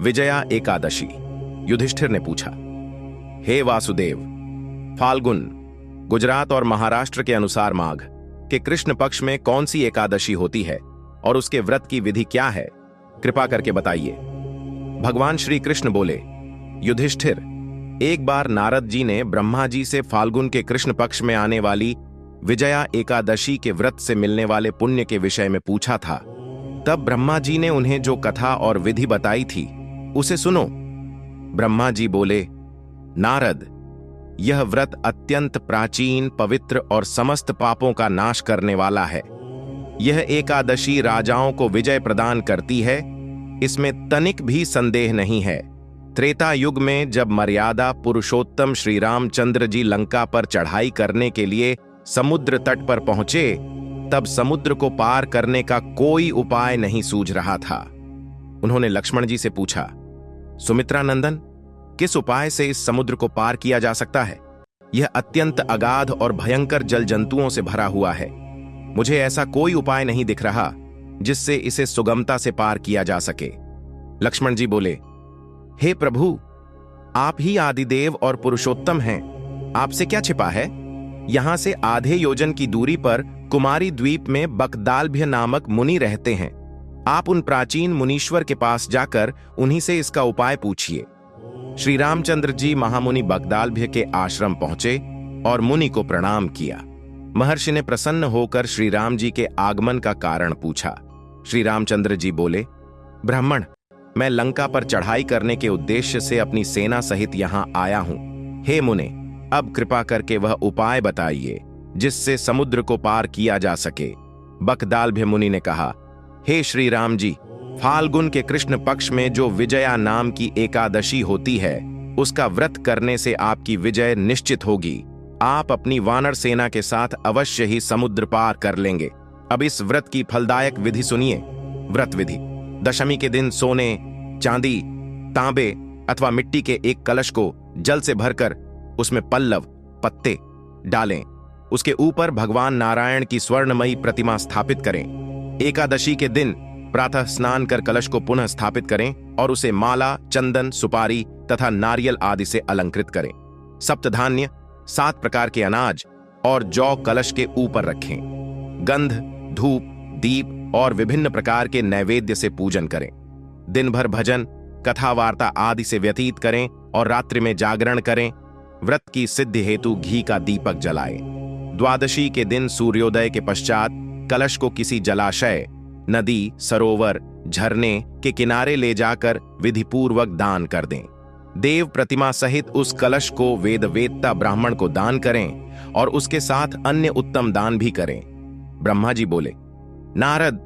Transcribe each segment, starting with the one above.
विजया एकादशी। युधिष्ठिर ने पूछा, हे वासुदेव, फाल्गुन, गुजरात और महाराष्ट्र के अनुसार माघ के कृष्ण पक्ष में कौन सी एकादशी होती है और उसके व्रत की विधि क्या है? कृपा करके बताइए। भगवान श्री कृष्ण बोले, युधिष्ठिर, एक बार नारद जी ने ब्रह्मा जी से फाल्गुन के कृष्ण पक्ष में आने वाली विजया एकादशी के व्रत से मिलने वाले पुण्य के विषय में पूछा था। तब ब्रह्मा जी ने उन्हें जो कथा और विधि बताई थी उसे सुनो। ब्रह्मा जी बोले, नारद, यह व्रत अत्यंत प्राचीन, पवित्र और समस्त पापों का नाश करने वाला है। यह एकादशी राजाओं को विजय प्रदान करती है, इसमें तनिक भी संदेह नहीं है। त्रेता युग में जब मर्यादा पुरुषोत्तम श्री रामचंद्र जी लंका पर चढ़ाई करने के लिए समुद्र तट पर पहुंचे, तब समुद्र को पार करने का कोई उपाय नहीं सूझ रहा था। उन्होंने लक्ष्मण जी से पूछा, सुमित्रा नंदन, किस उपाय से इस समुद्र को पार किया जा सकता है? यह अत्यंत अगाध और भयंकर जल जंतुओं से भरा हुआ है। मुझे ऐसा कोई उपाय नहीं दिख रहा जिससे इसे सुगमता से पार किया जा सके। लक्ष्मण जी बोले, हे प्रभु, आप ही आदिदेव और पुरुषोत्तम हैं, आपसे क्या छिपा है? यहां से आधे योजन की दूरी पर कुमारी द्वीप में बकदालभ्य नामक मुनि रहते हैं। आप उन प्राचीन मुनीश्वर के पास जाकर उन्हीं से इसका उपाय पूछिए। श्री रामचंद्र जी महामुनि बकदालभ्य के आश्रम पहुंचे और मुनि को प्रणाम किया। महर्षि ने प्रसन्न होकर श्री राम जी के आगमन का कारण पूछा। श्री रामचंद्र जी बोले, ब्राह्मण, मैं लंका पर चढ़ाई करने के उद्देश्य से अपनी सेना सहित यहां आया हूं। हे मुने, अब कृपा करके वह उपाय बताइए जिससे समुद्र को पार किया जा सके। बकदालभ्य मुनि ने कहा, हे श्री राम जी, फाल्गुन के कृष्ण पक्ष में जो विजया नाम की एकादशी होती है, उसका व्रत करने से आपकी विजय निश्चित होगी। आप अपनी वानर सेना के साथ अवश्य ही समुद्र पार कर लेंगे। अब इस व्रत की फलदायक विधि सुनिए। व्रत विधि: दशमी के दिन सोने, चांदी, तांबे अथवा मिट्टी के एक कलश को जल से भरकर उसमें पल्लव, पत्ते डालें। उसके ऊपर भगवान नारायण की स्वर्णमयी प्रतिमा स्थापित करें। एकादशी के दिन प्रातः स्नान कर कलश को पुनः स्थापित करें और उसे माला, चंदन, सुपारी तथा नारियल आदि से अलंकृत करें। सप्तधान्य, 7 प्रकार के अनाज और जौ कलश के ऊपर रखें। गंध, धूप, दीप और विभिन्न प्रकार के नैवेद्य से पूजन करें। दिन भर भजन, कथा वार्ता आदि से व्यतीत करें और रात्रि में जागरण करें। व्रत की सिद्धि हेतु घी का दीपक जलाएं। द्वादशी के दिन सूर्योदय के पश्चात कलश को किसी जलाशय, नदी, सरोवर, झरने के किनारे ले जाकर विधिपूर्वक दान कर दें। देव प्रतिमा सहित उस कलश को वेदवेत्ता ब्राह्मण को दान करें और उसके साथ अन्य उत्तम दान भी करें। ब्रह्मा जी बोले, नारद,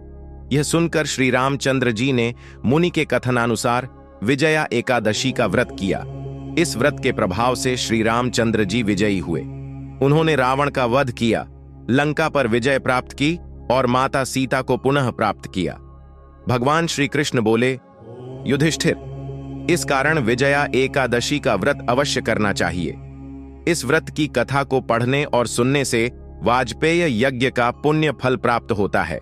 यह सुनकर श्री रामचंद्र जी ने मुनि के कथनानुसार विजया एकादशी का व्रत किया। इस व्रत के प्रभाव से श्री रामचंद्र जी विजयी हुए। उन्होंने रावण का वध किया, लंका पर विजय प्राप्त की और माता सीता को पुनः प्राप्त किया। भगवान श्री कृष्ण बोले, युधिष्ठिर, इस कारण विजया एकादशी का व्रत अवश्य करना चाहिए। इस व्रत की कथा को पढ़ने और सुनने से वाजपेय यज्ञ का पुण्य फल प्राप्त होता है।